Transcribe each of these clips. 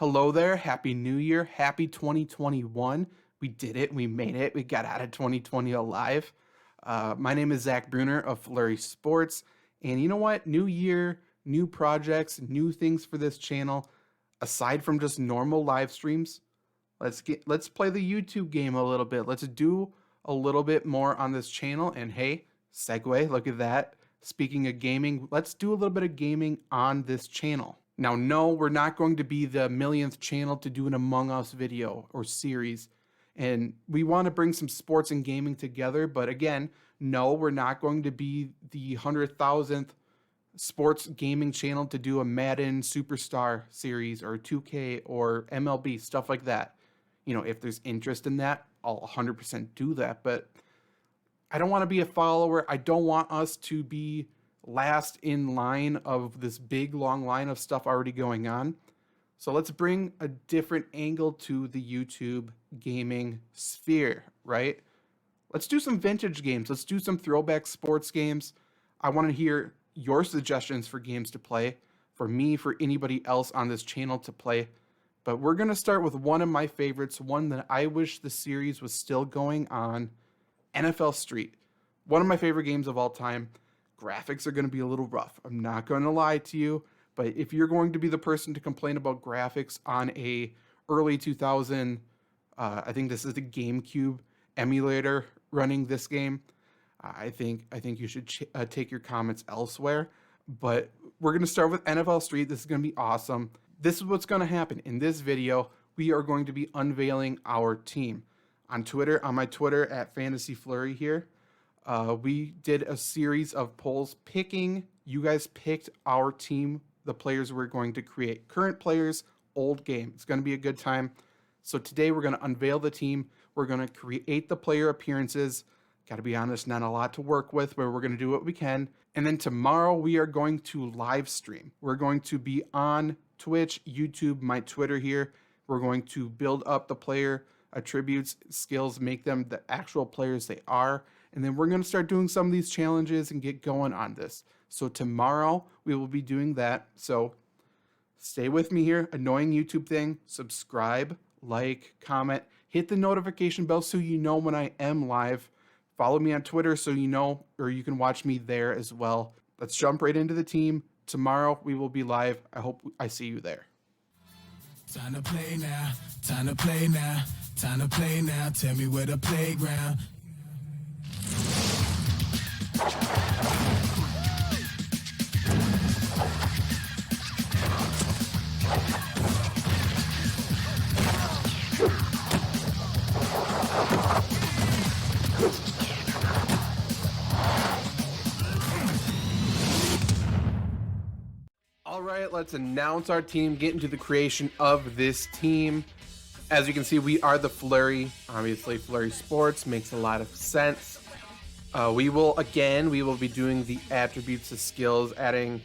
Hello there. Happy New Year. Happy 2021. We did it. We made it. We got out of 2020 alive. My name is Zach Bruner of FLURRY Sports. And you know what? New year, new projects, new things for this channel. Aside from just normal live streams, let's play the YouTube game a little bit. Let's do a little bit more on this channel. And hey, segue, look at that. Speaking of gaming, let's do a little bit of gaming on this channel. Now, no, we're not going to be the millionth channel to do an Among Us video or series. And we want to bring some sports and gaming together. But again, no, we're not going to be the 100,000th sports gaming channel to do a Madden Superstar series or 2K or MLB, stuff like that. You know, if there's interest in that, I'll 100% do that. But I don't want to be a follower. I don't want us to be last in line of this big long line of stuff already going on. So let's bring a different angle to the YouTube gaming sphere, right? Let's do some vintage games. Let's do some throwback sports games. I want to hear your suggestions for games to play, for me, for anybody else on this channel to play. But we're going to start with one of my favorites, one that I wish the series was still going on, NFL Street. One of my favorite games of all time. Graphics are going to be a little rough. I'm not going to lie to you, but if you're going to be the person to complain about graphics on a early 2000, I think this is the GameCube emulator running this game, I think you should take your comments elsewhere. But we're going to start with NFL Street. This is going to be awesome. This is what's going to happen. In this video, we are going to be unveiling our team. On Twitter, on my Twitter at FantasyFlurry here, we did a series of polls picking. You guys picked our team, the players we're going to create. Current players, old game. It's going to be a good time. So today we're going to unveil the team. We're going to create the player appearances. Got to be honest, not a lot to work with, but we're going to do what we can. And then tomorrow we are going to live stream. We're going to be on Twitch, YouTube, my Twitter here. We're going to build up the player attributes, skills, make them the actual players they are. And then we're going to start doing some of these challenges and get going on this. So tomorrow we will be doing that. So stay with me here. Annoying YouTube thing. Subscribe, like, comment, hit the notification bell so you know when I am live. Follow me on Twitter so you know, or you can watch me there as well. Let's jump right into the team. Tomorrow we will be live. I hope I see you there. Time to play now. Time to play now. Time to play now. Tell me where the playground. All right, let's announce our team, get into the creation of this team. As you can see, we are the Flurry. Obviously, Flurry Sports makes a lot of sense. We will be doing the attributes, the skills, adding,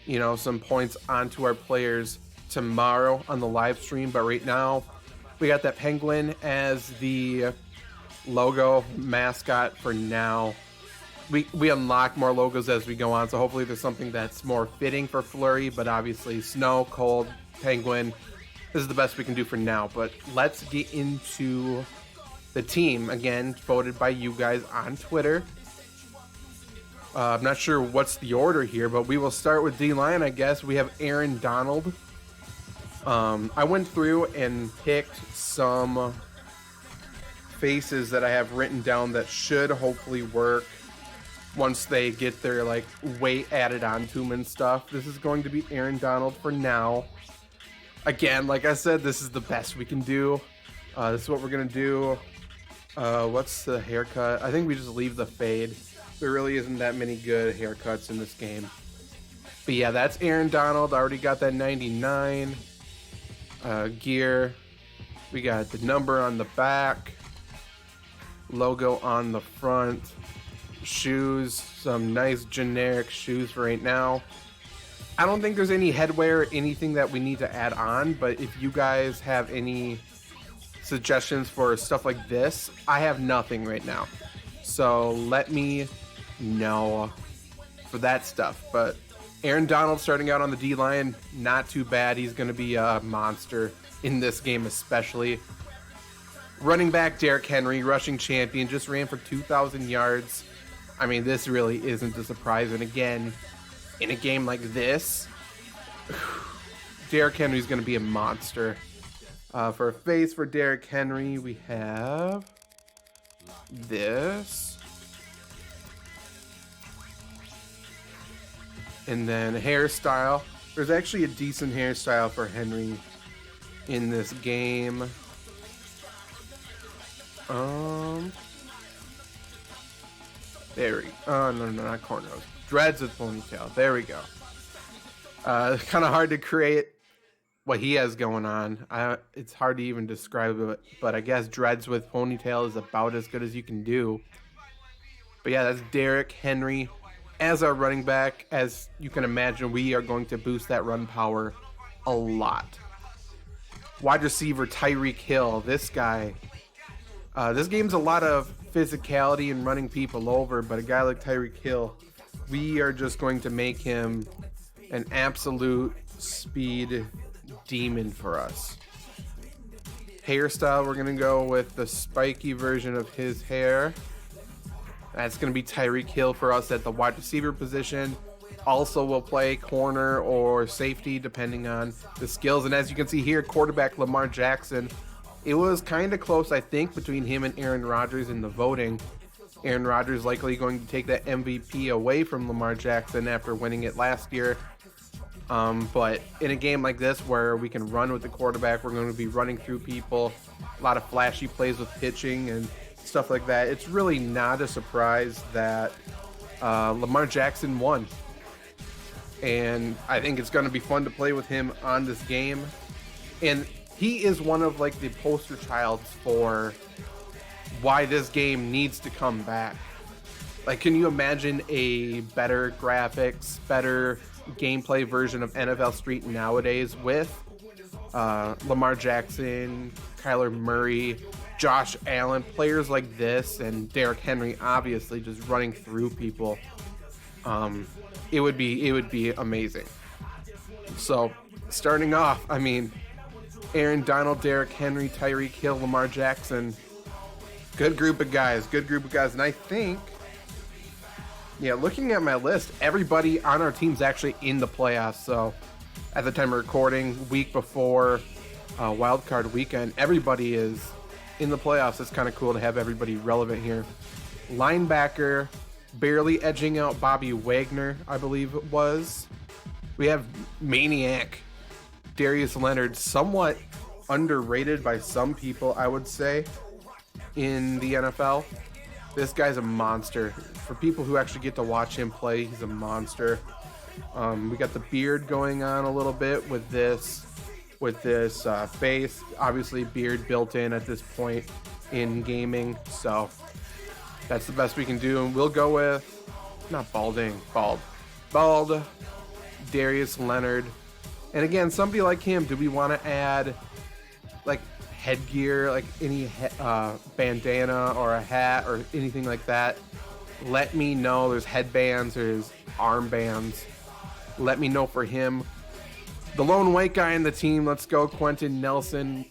you know, some points onto our players tomorrow on the live stream. But right now, we got that penguin as the logo mascot for now. We unlock more logos as we go on, so hopefully there's something that's more fitting for Flurry. But obviously, snow, cold, penguin, this is the best we can do for now. But let's get into the team. Again, voted by you guys on Twitter. I'm not sure what's the order here, but we will start with D-line, I guess. We have Aaron Donald. I went through and picked some faces that I have written down that should hopefully work once they get their like weight added onto them and stuff. This is going to be Aaron Donald for now. Again, like I said, this is the best we can do. This is what we're gonna do. What's the haircut? I think we just leave the fade. There really isn't that many good haircuts in this game. But yeah, that's Aaron Donald. I already got that 99 gear. We got the number on the back, logo on the front. Shoes, some nice generic shoes for right now. I don't think there's any headwear or anything that we need to add on, but if you guys have any suggestions for stuff like this, I have nothing right now. So let me know for that stuff. But Aaron Donald starting out on the D-line, not too bad. He's going to be a monster. in this game especially. Running back Derrick Henry, rushing champion, just ran for 2,000 yards. I mean, this really isn't a surprise. And again, in a game like this, Derrick Henry's going to be a monster. For a face for Derrick Henry, we have this. And then hairstyle. There's actually a decent hairstyle for Henry in this game. There we go. Oh, no, not cornrows. Dreads with ponytail. There we go. Kind of hard to create what he has going on. It's hard to even describe it, but I guess dreads with ponytail is about as good as you can do. But yeah, that's Derrick Henry as our running back. As you can imagine, we are going to boost that run power a lot. Wide receiver Tyreek Hill. This guy. This game's a lot of physicality and running people over, but a guy like Tyreek Hill, we are just going to make him an absolute speed demon for us. Hairstyle, we're going to go with the spiky version of his hair. That's going to be Tyreek Hill for us at the wide receiver position. Also will play corner or safety depending on the skills. And as you can see here, quarterback Lamar Jackson. It was kind of close, I think, between him and Aaron Rodgers in the voting. Aaron Rodgers likely going to take that MVP away from Lamar Jackson after winning it last year. But in a game like this where we can run with the quarterback, we're going to be running through people, a lot of flashy plays with pitching and stuff like that. It's really not a surprise that Lamar Jackson won. And I think it's going to be fun to play with him on this game. And he is one of like the poster childs for why this game needs to come back. Like, can you imagine a better graphics, better gameplay version of NFL Street nowadays with Lamar Jackson, Kyler Murray, Josh Allen, players like this, and Derrick Henry obviously just running through people? It would be amazing. So starting off, I mean, Aaron Donald, Derrick Henry, Tyreek Hill, Lamar Jackson. Good group of guys. And I think, yeah, looking at my list, everybody on our team's actually in the playoffs. So at the time of recording, week before wild card weekend, everybody is in the playoffs. It's kind of cool to have everybody relevant here. Linebacker, barely edging out Bobby Wagner, I believe it was. We have Maniac Darius Leonard, somewhat underrated by some people, I would say, in the NFL. This guy's a monster. For people who actually get to watch him play, he's a monster. We got the beard going on a little bit with this face. Obviously, beard built in at this point in gaming, so that's the best we can do. And we'll go with, not balding, bald Darius Leonard. And again, somebody like him, do we want to add like headgear, like any bandana or a hat or anything like that? Let me know. There's headbands, there's armbands. Let me know for him. The lone white guy in the team, let's go Quentin Nelson,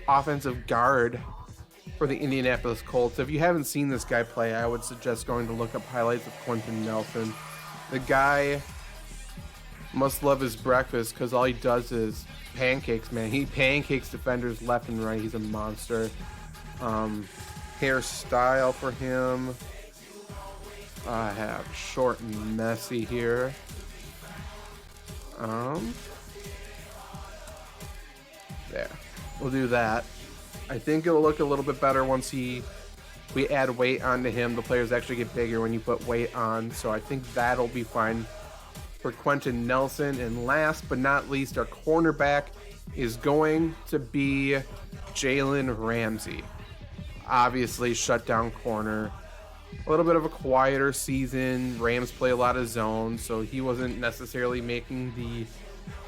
offensive guard for the Indianapolis Colts. If you haven't seen this guy play, I would suggest going to look up highlights of Quentin Nelson. The guy must love his breakfast because all he does is pancakes, man. He pancakes defenders left and right. He's a monster. Hairstyle for him, I have short and messy here. There. We'll do that. I think it'll look a little bit better once we add weight onto him. The players actually get bigger when you put weight on, so I think that'll be fine for Quentin Nelson. And last but not least, our cornerback is going to be Jalen Ramsey. Obviously, shutdown corner. A little bit of a quieter season. Rams play a lot of zone, so he wasn't necessarily making the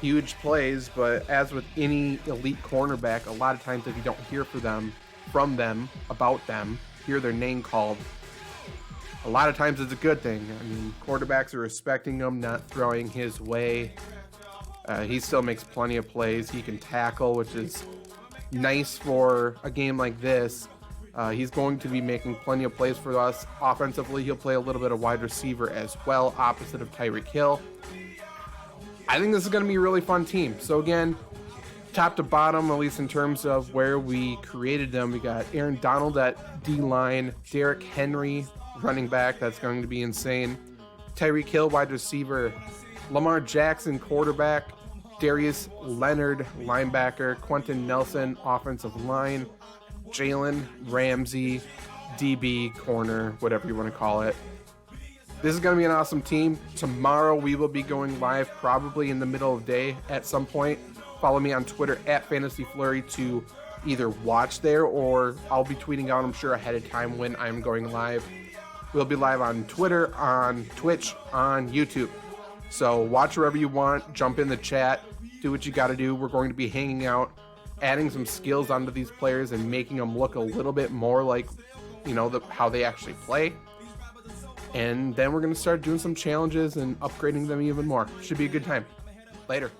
huge plays. But as with any elite cornerback, a lot of times if you don't hear from them, about them, hear their name called, a lot of times it's a good thing. I mean, quarterbacks are respecting him, not throwing his way. He still makes plenty of plays. He can tackle, which is nice for a game like this. He's going to be making plenty of plays for us. Offensively, he'll play a little bit of wide receiver as well, opposite of Tyreek Hill. I think this is going to be a really fun team. So again, top to bottom, at least in terms of where we created them, we got Aaron Donald at D-line, Derrick Henry, running back. That's going to be insane. Tyreek Hill, wide receiver, Lamar Jackson, quarterback, Darius, Leonard, linebacker, Quentin Nelson, offensive line, Jalen, Ramsey, DB, corner, whatever you want to call it. This is going to be an awesome team. Tomorrow we will be going live probably in the middle of the day at some point. Follow me on Twitter at FantasyFlurry to either watch there, or I'll be tweeting out, I'm sure, ahead of time when I'm going live. We'll be live on Twitter, on Twitch, on YouTube. So watch wherever you want, jump in the chat, do what you got to do. We're going to be hanging out, adding some skills onto these players and making them look a little bit more like, how they actually play. And then we're going to start doing some challenges and upgrading them even more. Should be a good time. Later.